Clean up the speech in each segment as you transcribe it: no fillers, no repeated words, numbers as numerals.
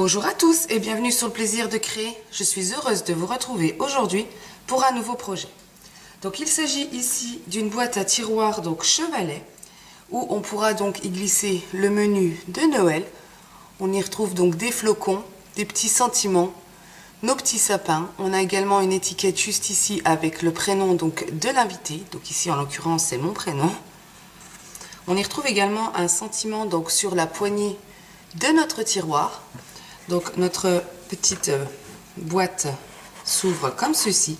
Bonjour à tous et bienvenue sur le plaisir de créer. Je suis heureuse de vous retrouver aujourd'hui pour un nouveau projet. Donc il s'agit ici d'une boîte à tiroirs donc chevalet où on pourra donc y glisser le menu de Noël. On y retrouve donc des flocons, des petits sentiments, nos petits sapins. On a également une étiquette juste ici avec le prénom donc de l'invité. Donc ici en l'occurrence c'est mon prénom. On y retrouve également un sentiment donc sur la poignée de notre tiroir. Donc notre petite boîte s'ouvre comme ceci.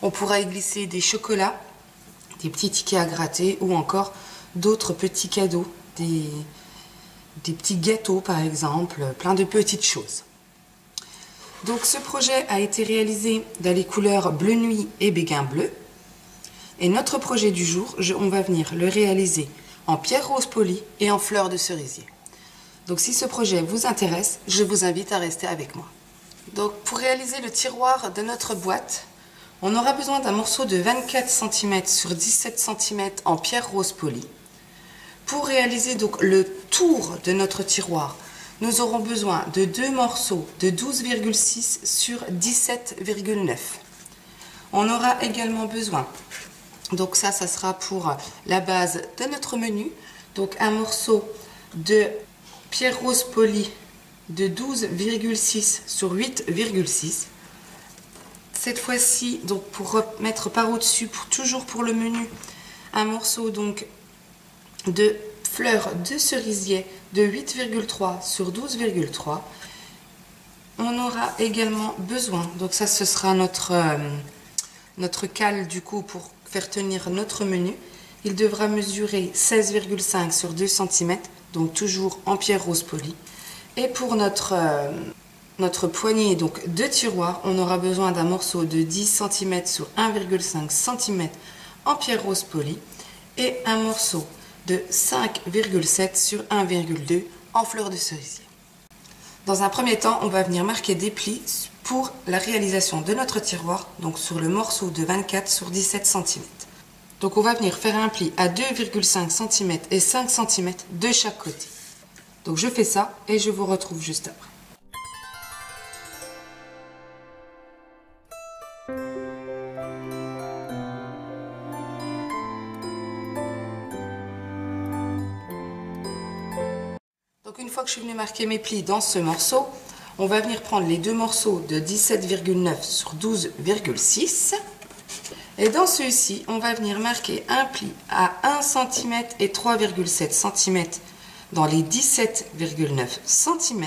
On pourra y glisser des chocolats, des petits tickets à gratter ou encore d'autres petits cadeaux, des petits gâteaux par exemple, plein de petites choses. Donc ce projet a été réalisé dans les couleurs bleu nuit et béguin bleu. Et notre projet du jour, on va venir le réaliser en pierre rose polie et en fleurs de cerisier. Donc si ce projet vous intéresse, je vous invite à rester avec moi. Donc pour réaliser le tiroir de notre boîte, on aura besoin d'un morceau de 24 cm sur 17 cm en pierre rose polie. Pour réaliser donc le tour de notre tiroir, nous aurons besoin de deux morceaux de 12,6 sur 17,9. On aura également besoin, donc ça sera pour la base de notre menu, donc un morceau de pierre rose polie de 12,6 sur 8,6. Cette fois-ci, donc pour mettre par au-dessus, toujours pour le menu, un morceau donc de fleurs de cerisier de 8,3 sur 12,3. On aura également besoin, donc ça ce sera notre cale du coup pour faire tenir notre menu. Il devra mesurer 16,5 sur 2 cm, donc toujours en pierre rose polie. Et pour notre poignée donc de tiroir, on aura besoin d'un morceau de 10 cm sur 1,5 cm en pierre rose polie et un morceau de 5,7 sur 1,2 en fleurs de cerisier. Dans un premier temps, on va venir marquer des plis pour la réalisation de notre tiroir, donc sur le morceau de 24 sur 17 cm. Donc on va venir faire un pli à 2,5 cm et 5 cm de chaque côté. Donc je fais ça et je vous retrouve juste après. Donc une fois que je suis venue marquer mes plis dans ce morceau, on va venir prendre les deux morceaux de 17,9 sur 12,6. Et dans celui-ci, on va venir marquer un pli à 1 cm et 3,7 cm dans les 17,9 cm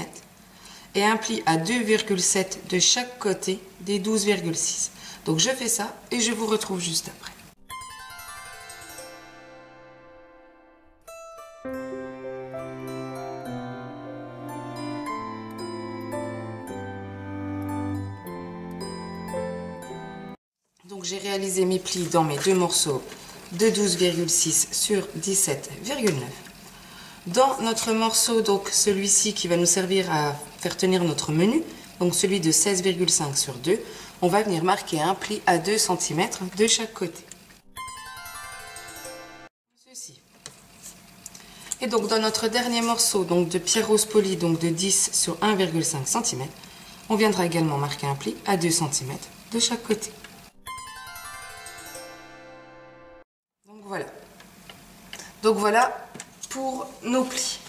et un pli à 2,7 de chaque côté des 12,6. Donc je fais ça et je vous retrouve juste après. Donc j'ai réalisé mes plis dans mes deux morceaux de 12,6 sur 17,9. Dans notre morceau, donc celui-ci qui va nous servir à faire tenir notre menu, donc celui de 16,5 sur 2, on va venir marquer un pli à 2 cm de chaque côté. Ceci. Et donc dans notre dernier morceau donc de pierre rose polie donc de 10 sur 1,5 cm, on viendra également marquer un pli à 2 cm de chaque côté. Donc voilà pour nos plis.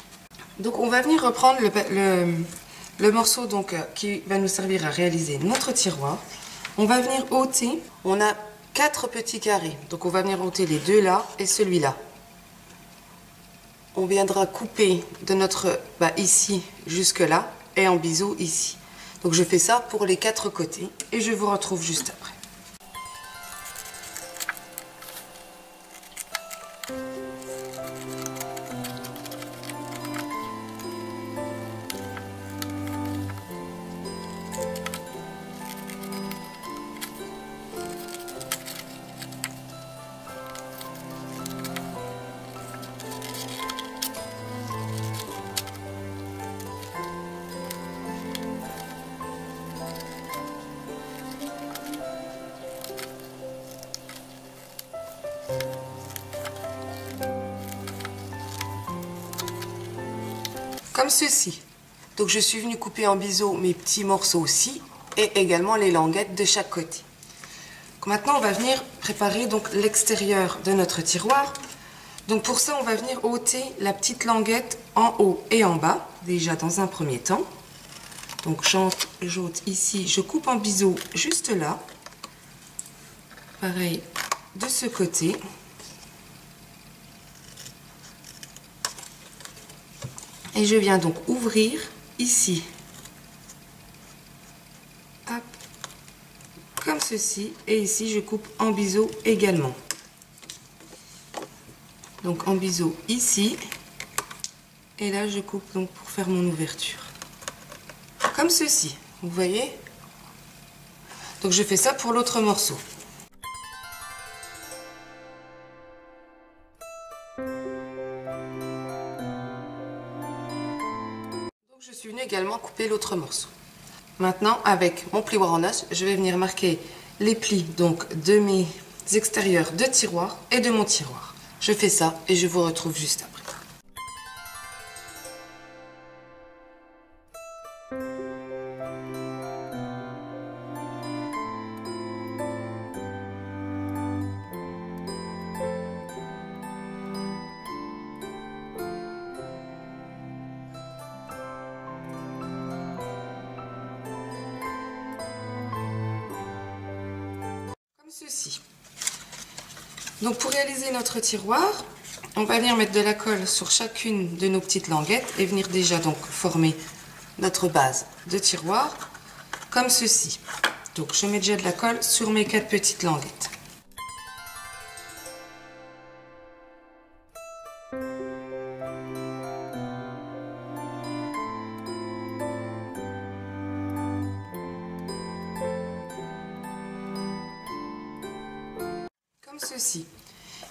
Donc on va venir reprendre le morceau donc, qui va nous servir à réaliser notre tiroir. On va venir ôter, on a 4 petits carrés. Donc on va venir ôter les deux là et celui-là. On viendra couper de notre ici jusque là et en biseau ici. Donc je fais ça pour les 4 côtés et je vous retrouve juste après. comme ceci. Donc je suis venue couper en biseau mes petits morceaux aussi et également les languettes de chaque côté. Donc maintenant on va venir préparer donc l'extérieur de notre tiroir. Donc pour ça on va venir ôter la petite languette en haut et en bas, déjà dans un premier temps. Donc j'ôte ici, je coupe en biseau juste là. Pareil de ce côté. Et je viens donc ouvrir ici. Hop, comme ceci. Et ici je coupe en biseau également. Donc en biseau ici. Et là je coupe donc pour faire mon ouverture. Comme ceci, vous voyez? Donc je fais ça pour l'autre morceau. Donc je suis venue également couper l'autre morceau. Maintenant avec mon plioir en os, je vais venir marquer les plis donc de mes extérieurs de tiroir et de mon tiroir. Je fais ça et je vous retrouve juste après. Ceci. Donc pour réaliser notre tiroir, on va venir mettre de la colle sur chacune de nos petites languettes et venir déjà donc former notre base de tiroir comme ceci. Donc je mets déjà de la colle sur mes 4 petites languettes. Ceci.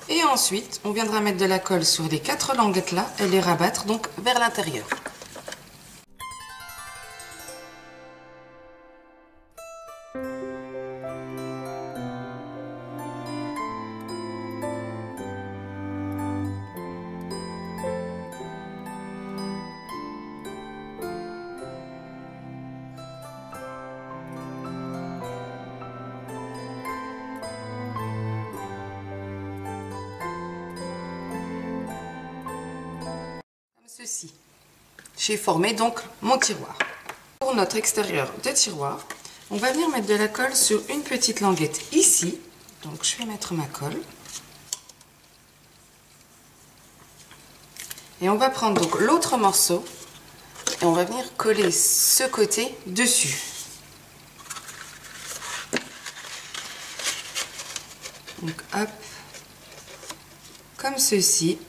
Et ensuite, on viendra mettre de la colle sur les 4 languettes là et les rabattre donc vers l'intérieur. Ceci. J'ai formé donc mon tiroir. Pour notre extérieur de tiroir, on va venir mettre de la colle sur une petite languette ici. Donc je vais mettre ma colle. Et on va prendre donc l'autre morceau et on va venir coller ce côté dessus. Donc hop, comme ceci,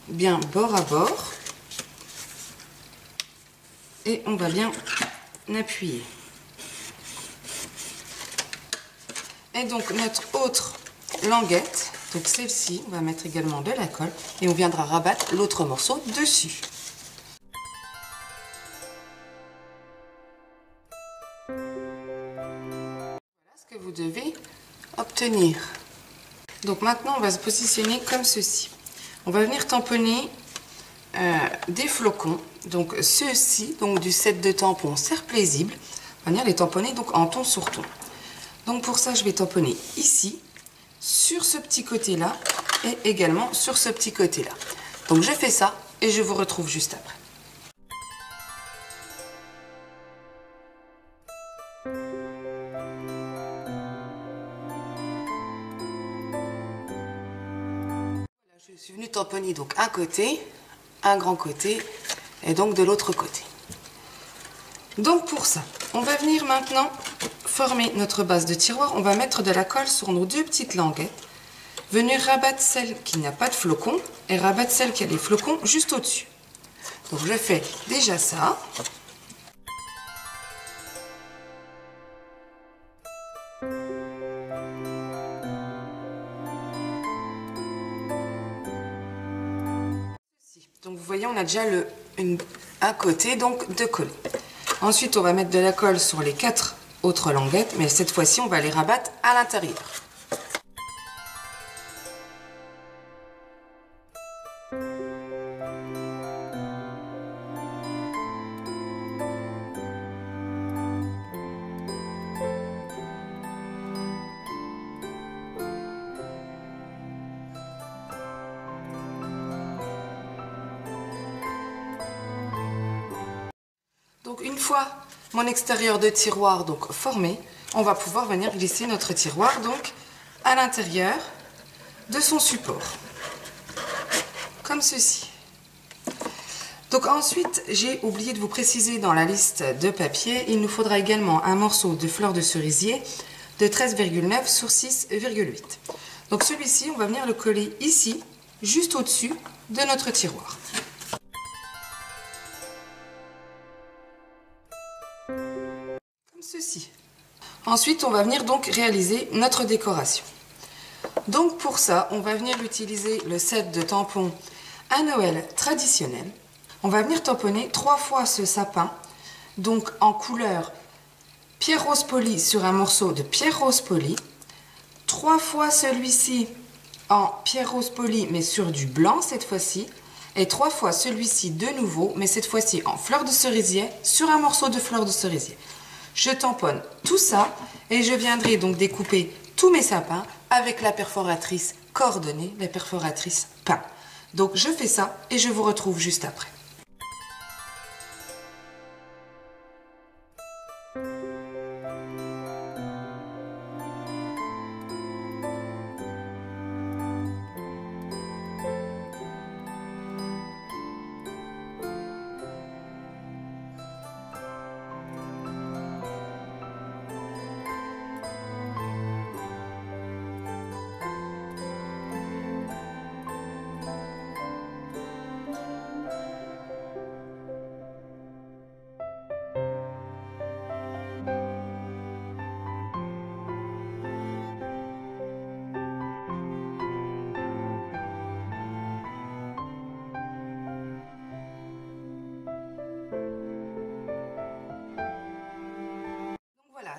bien bord à bord. Et on va bien appuyer. Et donc notre autre languette, donc celle-ci, on va mettre également de la colle et on viendra rabattre l'autre morceau dessus. Voilà ce que vous devez obtenir. Donc maintenant on va se positionner comme ceci. On va venir tamponner des flocons, donc ceux-ci, donc du set de tampons Serre Plaisible, on va venir les tamponner donc en ton sur ton. Donc pour ça je vais tamponner ici, sur ce petit côté là et également sur ce petit côté là. Donc je fais ça et je vous retrouve juste après. Voilà, je suis venue tamponner donc un côté, un grand côté et donc de l'autre côté. Donc pour ça, on va venir maintenant former notre base de tiroir. On va mettre de la colle sur nos 2 petites languettes, venir rabattre celle qui n'a pas de flocons et rabattre celle qui a des flocons juste au-dessus. Donc je fais déjà ça. Donc vous voyez, on a déjà un côté donc de coller. Ensuite, on va mettre de la colle sur les 4 autres languettes, mais cette fois-ci, on va les rabattre à l'intérieur. fois mon extérieur de tiroir donc formé, on va pouvoir venir glisser notre tiroir donc à l'intérieur de son support, comme ceci. Donc ensuite, j'ai oublié de vous préciser dans la liste de papier, il nous faudra également un morceau de fleur de cerisier de 13,9 sur 6,8. Donc celui-ci, on va venir le coller ici, juste au-dessus de notre tiroir. Comme ceci. Ensuite, on va venir donc réaliser notre décoration. Donc pour ça, on va venir utiliser le set de tampons à Noël traditionnel. On va venir tamponner 3 fois ce sapin, donc en couleur pierre rose polie sur un morceau de pierre rose polie. 3 fois celui-ci en pierre rose polie, mais sur du blanc cette fois-ci. Et 3 fois celui-ci de nouveau, mais cette fois-ci en fleur de cerisier, sur un morceau de fleur de cerisier. Je tamponne tout ça et je viendrai donc découper tous mes sapins avec la perforatrice coordonnée, la perforatrice pain. Donc je fais ça et je vous retrouve juste après.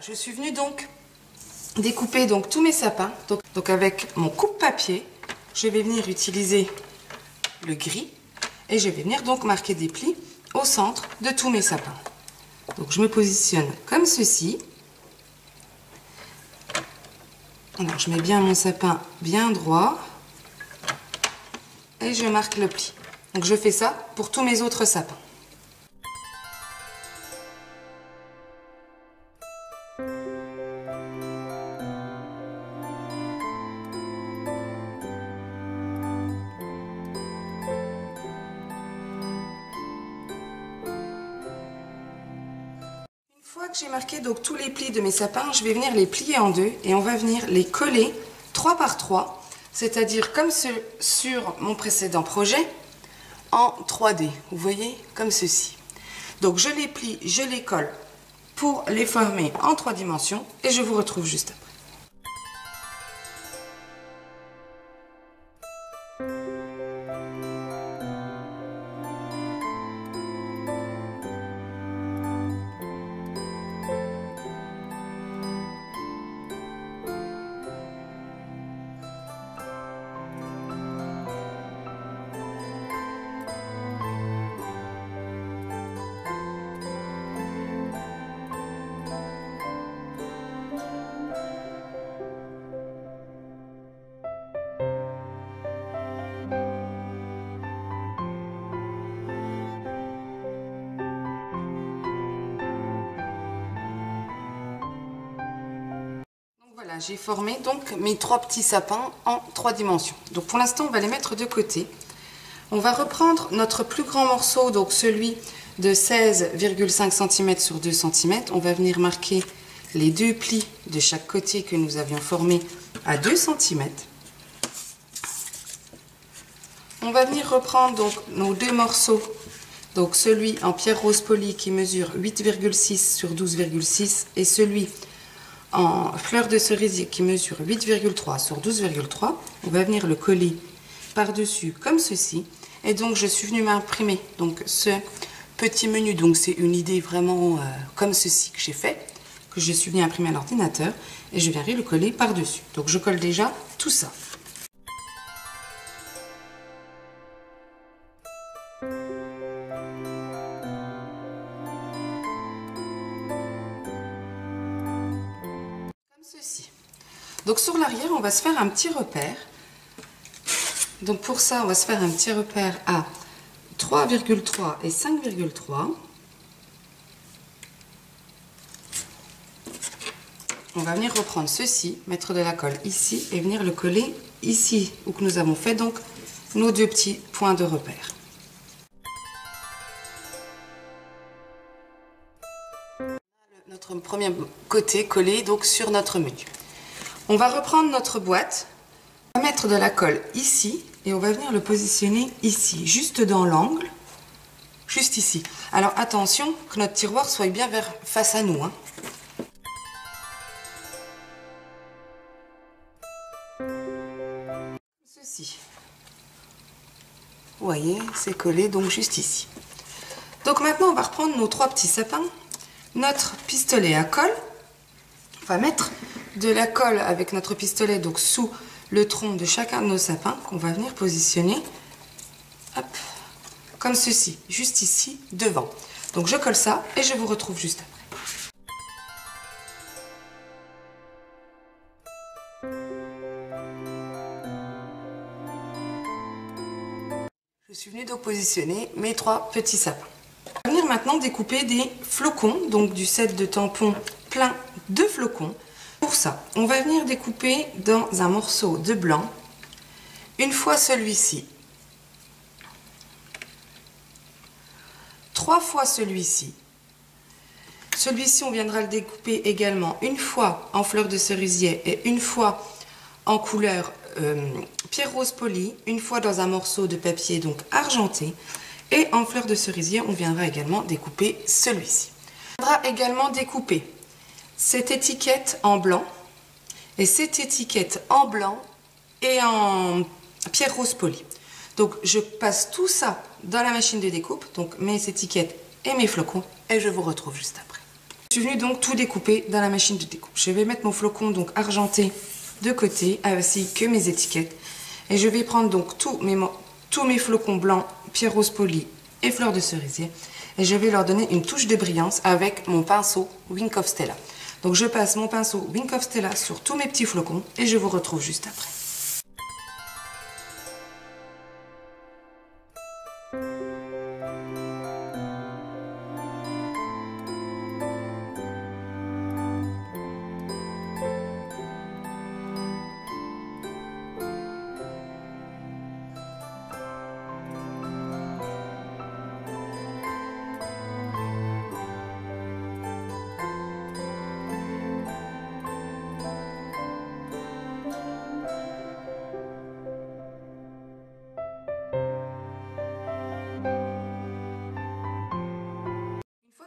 Je suis venue donc découper donc tous mes sapins. Donc avec mon coupe-papier, je vais venir utiliser le gris et je vais venir donc marquer des plis au centre de tous mes sapins. Donc je me positionne comme ceci. Alors je mets bien mon sapin bien droit et je marque le pli. Donc je fais ça pour tous mes autres sapins. Une fois que j'ai marqué donc tous les plis de mes sapins, je vais venir les plier en deux et on va venir les coller 3 par 3, c'est-à-dire comme sur mon précédent projet en 3D, vous voyez, comme ceci. Donc je les plie, je les colle pour les former en 3 dimensions et je vous retrouve juste après. Voilà, j'ai formé donc mes 3 petits sapins en 3 dimensions. Donc pour l'instant, on va les mettre de côté. On va reprendre notre plus grand morceau, donc celui de 16,5 cm sur 2 cm. On va venir marquer les 2 plis de chaque côté que nous avions formés à 2 cm. On va venir reprendre donc nos 2 morceaux, donc celui en pierre rose polie qui mesure 8,6 sur 12,6 et celui en fleur de cerisier qui mesure 8,3 sur 12,3. On va venir le coller par-dessus comme ceci. Et donc je suis venue m'imprimer donc ce petit menu. Donc c'est une idée vraiment comme ceci que j'ai fait, que je suis venue imprimer à l'ordinateur et je viendrai le coller par-dessus. Donc je colle déjà tout ça. Donc sur l'arrière, on va se faire un petit repère. Donc pour ça, on va se faire un petit repère à 3,3 et 5,3. on va venir reprendre ceci, mettre de la colle ici et venir le coller ici où que nous avons fait donc nos deux petits points de repère. Notre premier côté collé donc sur notre menu. On va reprendre notre boîte, on va mettre de la colle ici et on va venir le positionner ici, juste dans l'angle, juste ici. Alors attention que notre tiroir soit bien face à nous, hein. Ceci. Vous voyez, c'est collé donc juste ici. Donc maintenant on va reprendre nos trois petits sapins, notre pistolet à colle. On va mettre de la colle avec notre pistolet donc sous le tronc de chacun de nos sapins qu'on va venir positionner, hop, comme ceci, juste ici devant. Donc je colle ça et je vous retrouve juste après. Je suis venue donc positionner mes trois petits sapins. On va venir maintenant découper des flocons, donc du set de tampons plein de flocons. Pour ça, on va venir découper dans un morceau de blanc, une fois celui-ci, trois fois celui-ci. Celui-ci, on viendra le découper également une fois en fleur de cerisier et une fois en couleur pierre rose polie, une fois dans un morceau de papier donc argenté. Et en fleur de cerisier, on viendra également découper celui-ci. On viendra également découper cette étiquette en blanc et cette étiquette en blanc et en pierre rose polie. Donc je passe tout ça dans la machine de découpe, donc mes étiquettes et mes flocons, et je vous retrouve juste après. Je suis venue donc tout découper dans la machine de découpe. Je vais mettre mon flocon donc argenté de côté, ainsi que mes étiquettes, et je vais prendre donc tous mes flocons blancs, pierre rose polie et fleurs de cerisier, et je vais leur donner une touche de brillance avec mon pinceau Wink of Stella. Donc je passe mon pinceau Wink of Stella sur tous mes petits flocons et je vous retrouve juste après.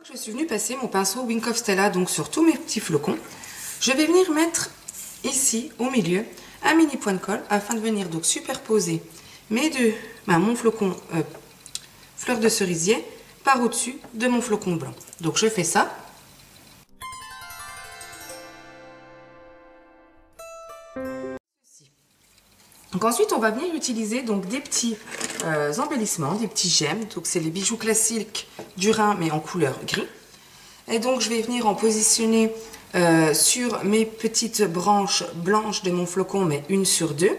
Je suis venue passer mon pinceau Wink of Stella donc sur tous mes petits flocons. Je vais venir mettre ici au milieu un mini point de colle afin de venir donc superposer mon flocon fleur de cerisier par au-dessus de mon flocon blanc. Donc je fais ça. Donc ensuite on va venir utiliser donc des petits embellissements, des petits gemmes. Donc c'est les bijoux classiques du Rhin mais en couleur gris. Et donc je vais venir en positionner sur mes petites branches blanches de mon flocon, mais une sur deux,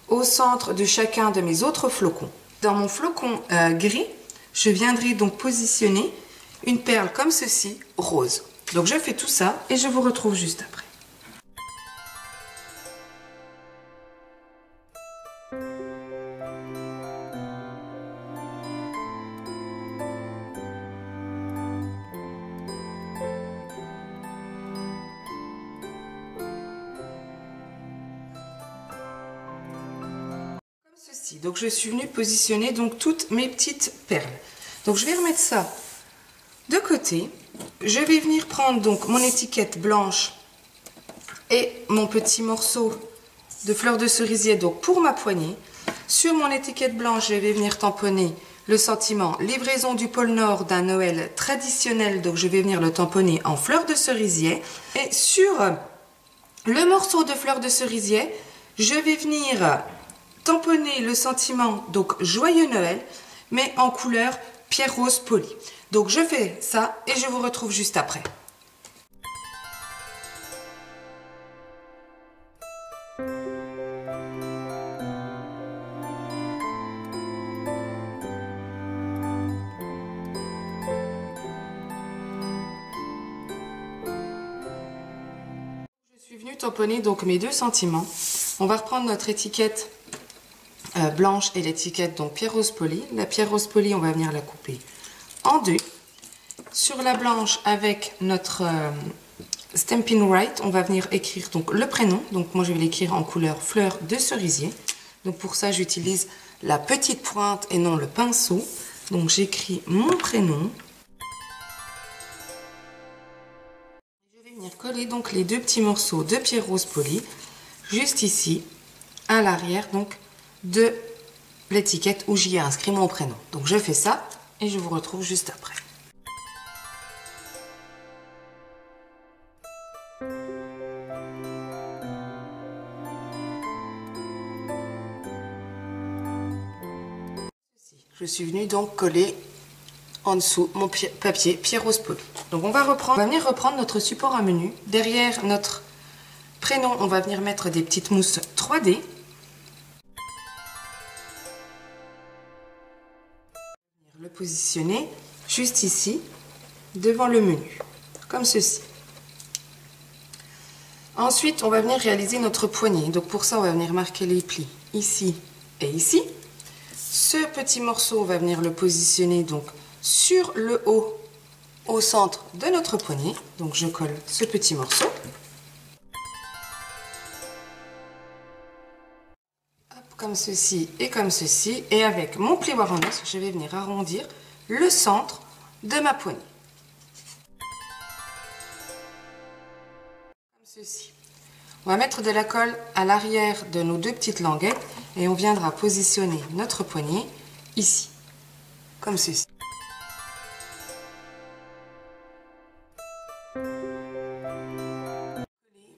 au centre de chacun de mes autres flocons. Dans mon flocon gris, je viendrai donc positionner une perle comme ceci, rose. Donc je fais tout ça et je vous retrouve juste après. Donc je suis venue positionner donc toutes mes petites perles. Donc je vais remettre ça de côté. Je vais venir prendre donc mon étiquette blanche et mon petit morceau de fleur de cerisier donc pour ma poignée. Sur mon étiquette blanche, je vais venir tamponner le sentiment livraison du pôle Nord d'un Noël traditionnel. Donc je vais venir le tamponner en fleur de cerisier. Et sur le morceau de fleur de cerisier, je vais venir tamponner le sentiment donc joyeux Noël mais en couleur pierre rose polie. Donc je fais ça et je vous retrouve juste après. Venue tamponner donc mes deux sentiments. On va reprendre notre étiquette blanche et l'étiquette donc pierre rose polie. La pierre rose polie, on va venir la couper en deux. Sur la blanche avec notre Stampin' Write, on va venir écrire donc le prénom. Donc moi je vais l'écrire en couleur fleur de cerisier. Donc pour ça j'utilise la petite pointe et non le pinceau. Donc j'écris mon prénom. Je vais venir coller donc les deux petits morceaux de pierre rose polie juste ici à l'arrière donc de l'étiquette où j'y ai inscrit mon prénom. Donc je fais ça et je vous retrouve juste après. Je suis venue donc coller en dessous mon papier pierre rose polie. Donc on va venir reprendre notre support à menu. Derrière notre prénom, on va venir mettre des petites mousses 3D. Le positionner juste ici, devant le menu, comme ceci. Ensuite, on va venir réaliser notre poignée. Donc pour ça, on va venir marquer les plis ici et ici. Ce petit morceau, on va venir le positionner donc sur le haut, au centre de notre poignée. Donc je colle ce petit morceau. Hop, comme ceci et comme ceci. Et avec mon plioir en os, je vais venir arrondir le centre de ma poignée. Comme ceci. On va mettre de la colle à l'arrière de nos deux petites languettes et on viendra positionner notre poignée ici, comme ceci.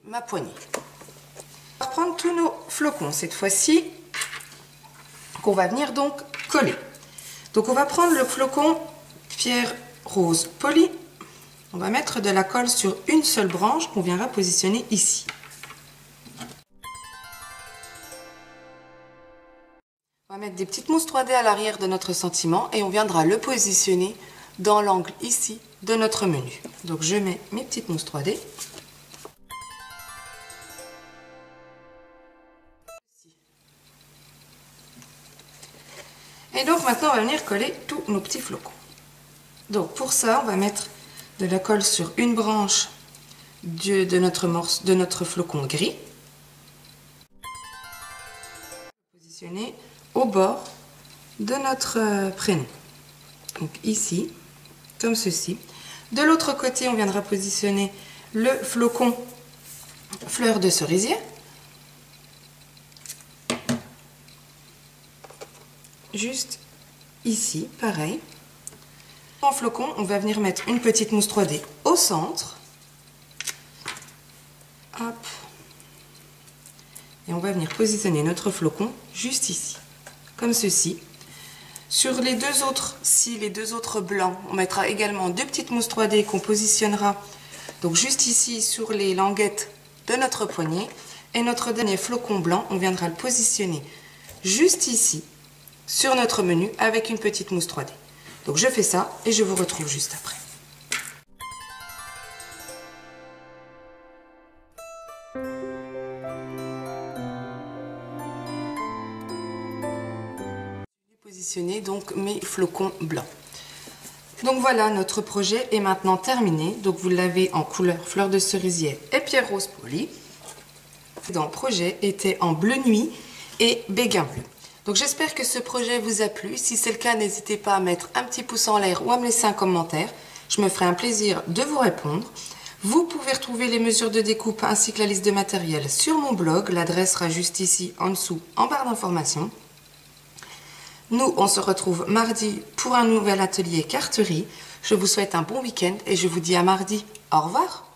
Ma poignée. On va reprendre tous nos flocons cette fois-ci qu'on va venir donc coller. Donc on va prendre le flocon pierre rose polie. On va mettre de la colle sur une seule branche qu'on viendra positionner ici. On va mettre des petites mousses 3D à l'arrière de notre sentiment et on viendra le positionner dans l'angle ici de notre menu. Donc je mets mes petites mousses 3D. Et donc maintenant on va venir coller tous nos petits flocons. Donc pour ça on va mettre de la colle sur une branche de notre flocon gris. Positionner au bord de notre prénom. Donc ici, comme ceci. De l'autre côté, on viendra positionner le flocon fleur de cerisier. Juste ici, pareil. En flocon, on va venir mettre une petite mousse 3D au centre. Hop. Et on va venir positionner notre flocon juste ici, comme ceci. Sur les deux autres, les deux autres blancs, on mettra également deux petites mousses 3D qu'on positionnera donc juste ici sur les languettes de notre poignet. Et notre dernier flocon blanc, on viendra le positionner juste ici, sur notre menu, avec une petite mousse 3D. Donc je fais ça et je vous retrouve juste après. Positionner donc mes flocons blancs. Donc voilà, notre projet est maintenant terminé. Donc vous l'avez en couleur fleur de cerisier et pierre rose polie. Dans le projet était en bleu nuit et béguin bleu. Donc j'espère que ce projet vous a plu. Si c'est le cas, n'hésitez pas à mettre un petit pouce en l'air ou à me laisser un commentaire. Je me ferai un plaisir de vous répondre. Vous pouvez retrouver les mesures de découpe ainsi que la liste de matériel sur mon blog. L'adresse sera juste ici en dessous en barre d'informations. Nous, on se retrouve mardi pour un nouvel atelier carterie. Je vous souhaite un bon week-end et je vous dis à mardi. Au revoir.